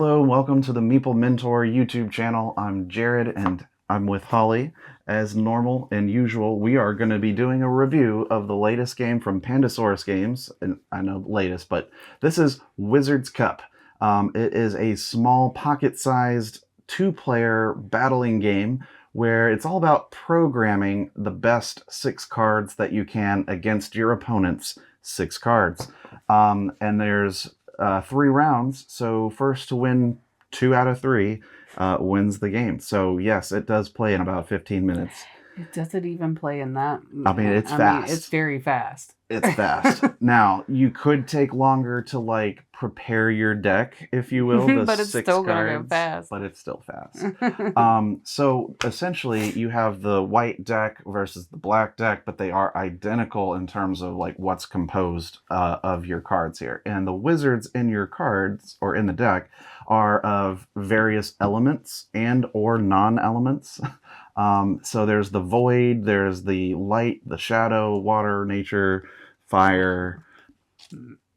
Hello and welcome to the Meeple Mentor YouTube channel. I'm Jared and I'm with Holly. As normal and usual, we are going to be doing a review of the latest game from Pandasaurus Games. And I know latest, but this is Wizard's Cup. It is a small pocket-sized two-player battling game where it's all about programming the best 6 cards that you can against your opponent's 6 cards. And there's 3 rounds, so first to win 2 out of 3 wins the game. So yes, it does play in about 15 minutes. It doesn't even play in that. I mean, it's fast. It's very fast. It's fast. Now, you could take longer to like prepare your deck, if you will, the but it's 6 still cards, gonna go fast. but it's still fast. So essentially, you have the white deck versus the black deck, but they are identical in terms of like what's composed of your cards here. And the wizards in your cards or in the deck are of various elements and or non-elements. So there's the void, there's the light, the shadow, water, nature, fire.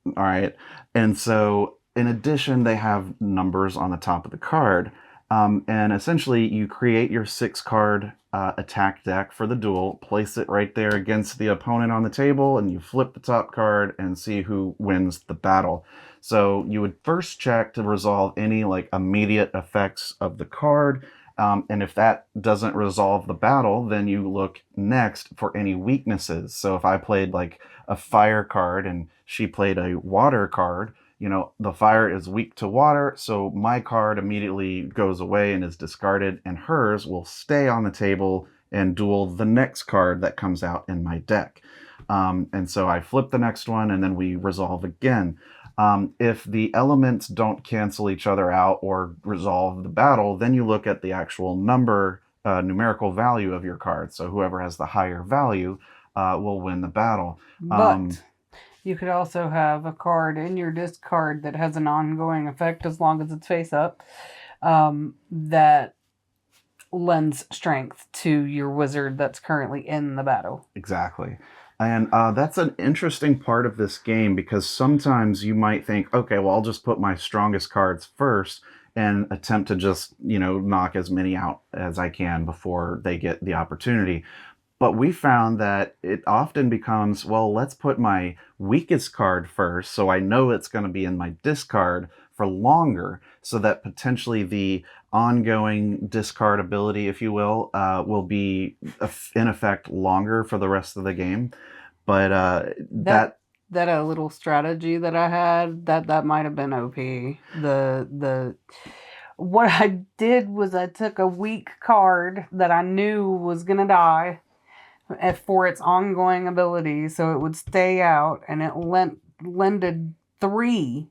All right. And so in addition, they have numbers on the top of the card. And essentially you create your 6 card attack deck for the duel, place it right there against the opponent on the table, and you flip the top card and see who wins the battle. So you would first check to resolve any like immediate effects of the card. And if that doesn't resolve the battle, then you look next for any weaknesses. So if I played like a fire card and she played a water card, you know, the fire is weak to water, so my card immediately goes away and is discarded, and hers will stay on the table and duel the next card that comes out in my deck. And so I flip the next one, and then we resolve again. If the elements don't cancel each other out or resolve the battle, then you look at the actual numerical value of your card. So whoever has the higher value will win the battle. But you could also have a card in your discard that has an ongoing effect as long as it's face up that lends strength to your wizard that's currently in the battle. Exactly. And that's an interesting part of this game, because sometimes you might think, okay, well, I'll just put my strongest cards first and attempt to just, you know, knock as many out as I can before they get the opportunity. But we found that it often becomes, well, let's put my weakest card first so I know it's going to be in my discard for longer, so that potentially the ongoing discard ability, if you will be in effect longer for the rest of the game. But that a little strategy that I had, that might have been OP. What I did was I took a weak card that I knew was gonna die for its ongoing ability, so it would stay out, and it lended 3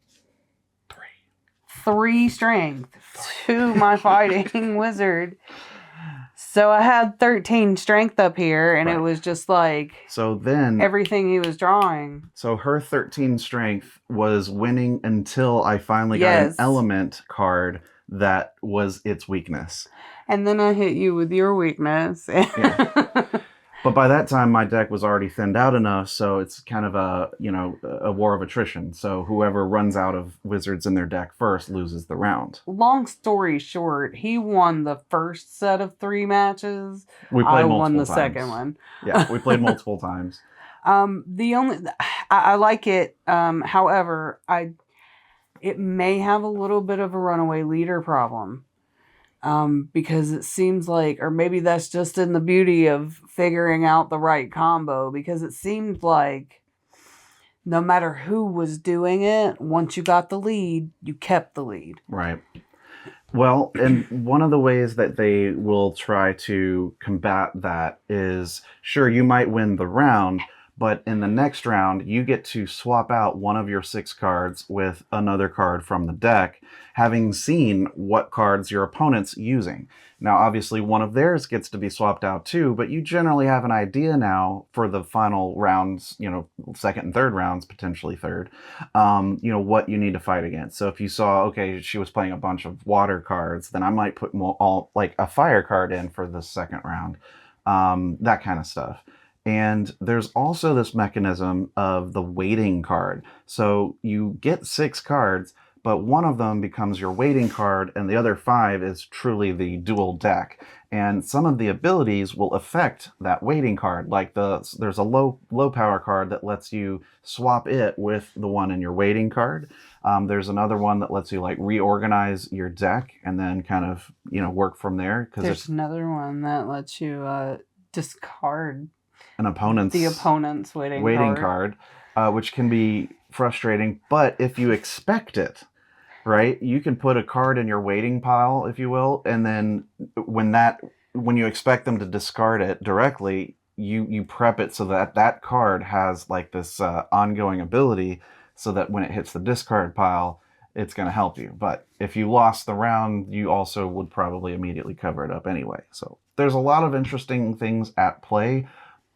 strength to my fighting wizard. So I had 13 strength up here, and Right. it was just like, so then everything he was drawing. So her 13 strength was winning until I finally got an element card that was its weakness. And then I hit you with your weakness. Yeah. But by that time, my deck was already thinned out enough, so it's kind of a war of attrition. So whoever runs out of wizards in their deck first loses the round. Long story short, he won the first set of 3 matches. We played I won the times. Second one. Yeah, we played multiple times. I like it. However, it may have a little bit of a runaway leader problem. Because it seems like, or maybe that's just in the beauty of figuring out the right combo, because it seemed like no matter who was doing it, once you got the lead, you kept the lead. Right. Well, and one of the ways that they will try to combat that is, sure, you might win the round, but in the next round, you get to swap out one of your 6 cards with another card from the deck, having seen what cards your opponent's using. Now, obviously, one of theirs gets to be swapped out too, but you generally have an idea now for the final rounds, you know, second and third rounds, potentially third, you know, what you need to fight against. So if you saw, okay, she was playing a bunch of water cards, then I might put like a fire card in for the second round, that kind of stuff. And there's also this mechanism of the waiting card. So you get 6 cards, but one of them becomes your waiting card, and the other 5 is truly the dual deck. And some of the abilities will affect that waiting card. Like there's a low power card that lets you swap it with the one in your waiting card. There's another one that lets you like reorganize your deck and then kind of work from there. There's another one that lets you discard the opponent's waiting card, which can be frustrating. But if you expect it, right, you can put a card in your waiting pile, if you will, and then when you expect them to discard it directly, you prep it so that card has like this ongoing ability, so that when it hits the discard pile, it's going to help you. But if you lost the round, you also would probably immediately cover it up anyway. So there's a lot of interesting things at play,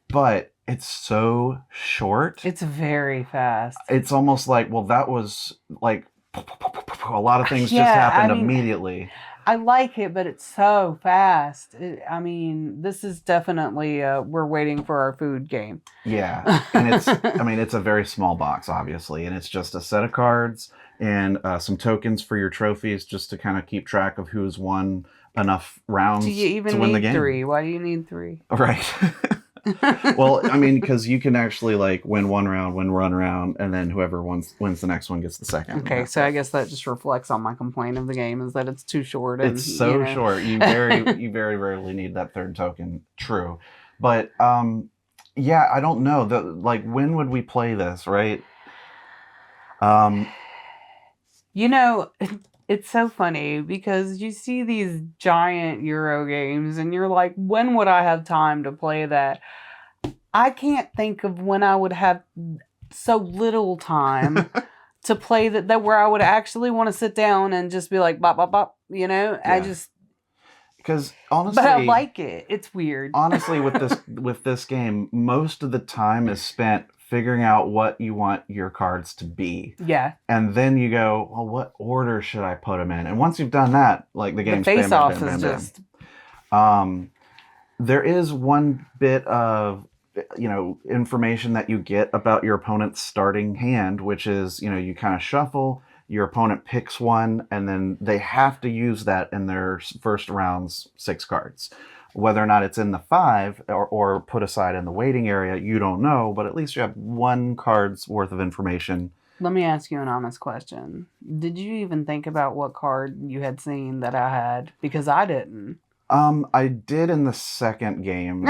but it's so short. It's very fast. It's almost like, well, that was like a lot of things just happened immediately. I like it, but it's so fast. This is definitely we're waiting for our food game. Yeah, and it's a very small box, obviously, and it's just a set of cards and some tokens for your trophies, just to kind of keep track of who's won enough rounds to win the game. Do you even need 3? Why do you need 3? Right. Well, because you can actually like win one round, and then whoever wins the next one gets the second. Okay, so I guess that just reflects on my complaint of the game, is that it's too short. And, it's so short. You very rarely need that third token. True, but yeah, I don't know. When would we play this, right? It's so funny because you see these giant Euro games and you're like, when would I have time to play that? I can't think of when I would have so little time to play that where I would actually want to sit down and just be like, bop, bop, bop, Yeah. Because honestly, but I like it. It's weird. Honestly, with this game, most of the time is spent figuring out what you want your cards to be. Yeah. And then you go, well, what order should I put them in? And once you've done that, like the game's face-off is just... there is one bit of, information that you get about your opponent's starting hand, which is, you kind of shuffle, your opponent picks one, and then they have to use that in their first round's 6 cards. Whether or not it's in the 5 or put aside in the waiting area, you don't know, but at least you have 1 card's worth of information. Let me ask you an honest question. Did you even think about what card you had seen that I had? Because I didn't. I did in the second game.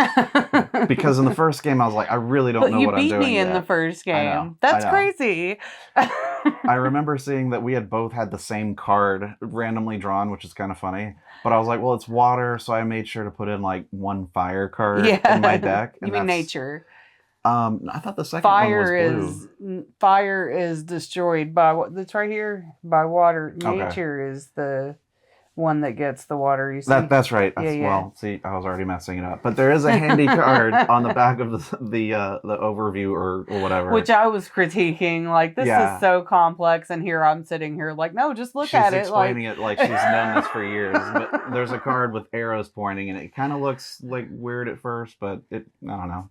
Because in the first game, I was like, I really don't know what I'm doing. You beat me in the first game. That's crazy. I remember seeing that we had both had the same card randomly drawn, which is kind of funny. But I was like, well, it's water, so I made sure to put in like 1 fire card in my deck. You mean nature? I thought the second one was blue. Fire is destroyed by what? That's right here, by water. Nature is the one that gets the water. You see? That's right. Well, see, I was already messing it up. But there is a handy card on the back of the overview or whatever, which I was critiquing. Like, this is so complex, and here I'm sitting here like, no, just look at it. She's explaining it like she's known this for years. But there's a card with arrows pointing, and it kind of looks like weird at first, but I don't know.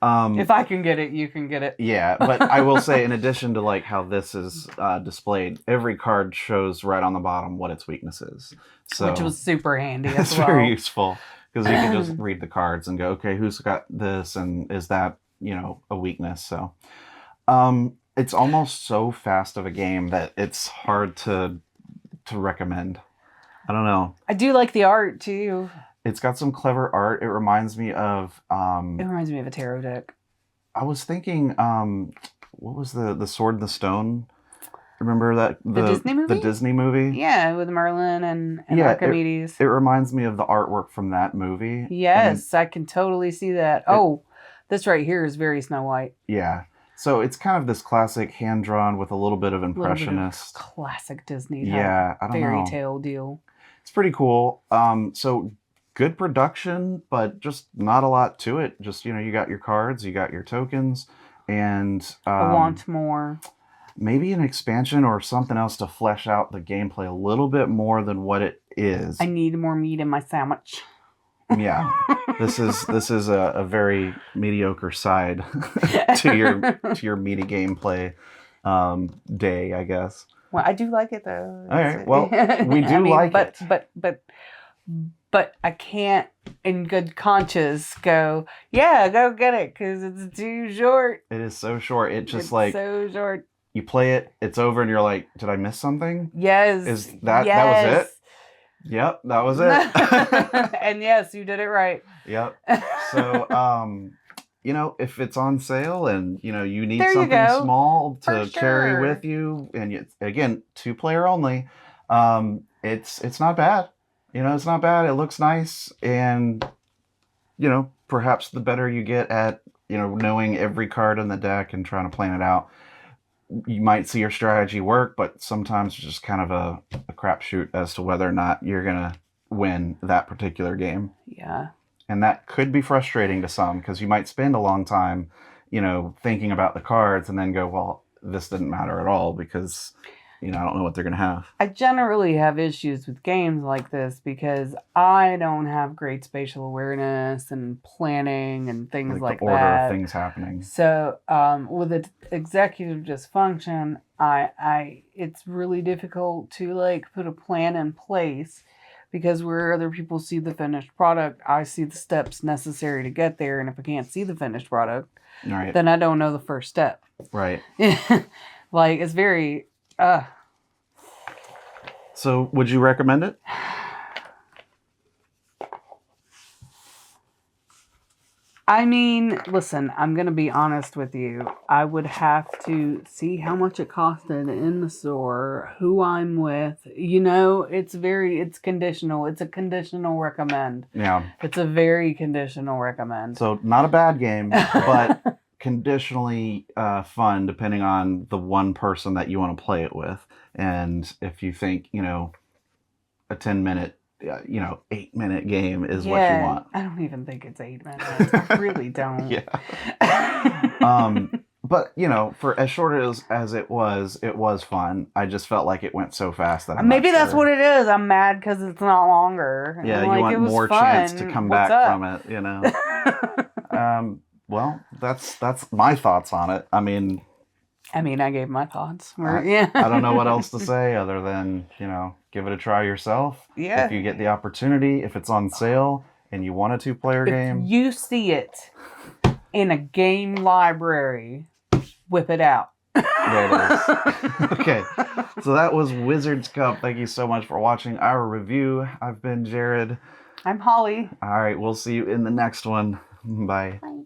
If I can get it, you can get it. Yeah, but I will say, in addition to like how this is displayed, every card shows right on the bottom what its weakness is. So which was super handy as well. It's very useful because you can just read the cards and go, okay, who's got this, and is that a weakness? So it's almost so fast of a game that it's hard to recommend. I don't know. I do like the art too. It's got some clever art. It reminds me of... it reminds me of a tarot deck. I was thinking, what was the Sword in the Stone? Remember that? The Disney movie? The Disney movie? Yeah, with Merlin and Archimedes. It reminds me of the artwork from that movie. Yes, I can totally see that. This right here is very Snow White. Yeah. So it's kind of this classic hand-drawn with a little bit of impressionist. Classic Disney. Yeah, I don't know. Fairy tale deal. It's pretty cool. So... good production, but just not a lot to it. Just, you got your cards, you got your tokens, and... I want more. Maybe an expansion or something else to flesh out the gameplay a little bit more than what it is. I need more meat in my sandwich. Yeah. This is a very mediocre side to your meaty gameplay day, I guess. Well, I do like it though. All right. Well, we do like it. But I can't, in good conscience, go. Yeah, go get it because it's too short. It is so short. It just so short. You play it, it's over, and you're like, did I miss something? Yes. That was it? Yep, that was it. And yes, you did it right. Yep. So, if it's on sale and, you need There something small to For carry sure. with you, and again, 2-player only, it's not bad. It's not bad. It looks nice. And, perhaps the better you get at, knowing every card in the deck and trying to plan it out, you might see your strategy work, but sometimes it's just kind of a crapshoot as to whether or not you're going to win that particular game. Yeah. And that could be frustrating to some because you might spend a long time, thinking about the cards and then go, well, this didn't matter at all because, I don't know what they're going to have. I generally have issues with games like this because I don't have great spatial awareness and planning and things like the order that. of things happening. So, with executive dysfunction, it's really difficult to put a plan in place because where other people see the finished product, I see the steps necessary to get there, and if I can't see the finished product, right, then I don't know the first step. Right. It's very. So, would you recommend it? I mean, listen, I'm going to be honest with you. I would have to see how much it costed in the store, who I'm with. It's conditional. It's a conditional recommend. Yeah. It's a very conditional recommend. So, not a bad game, but conditionally fun depending on the one person that you want to play it with. And if you think, a 10-minute 8-minute game is what you want. I don't even think it's 8 minutes. I really don't. Yeah. But for as short as it was fun. I just felt like it went so fast that maybe that's what it is. I'm mad because it's not longer. Yeah, you want more chance to come back from it. Well, that's my thoughts on it. I mean, I gave my thoughts. I don't know what else to say other than, give it a try yourself. Yeah. If you get the opportunity, if it's on sale and you want a 2-player game. If you see it in a game library, whip it out. There it is. Okay. So that was Wizard's Cup. Thank you so much for watching our review. I've been Jared. I'm Holly. All right. We'll see you in the next one. Bye. Bye.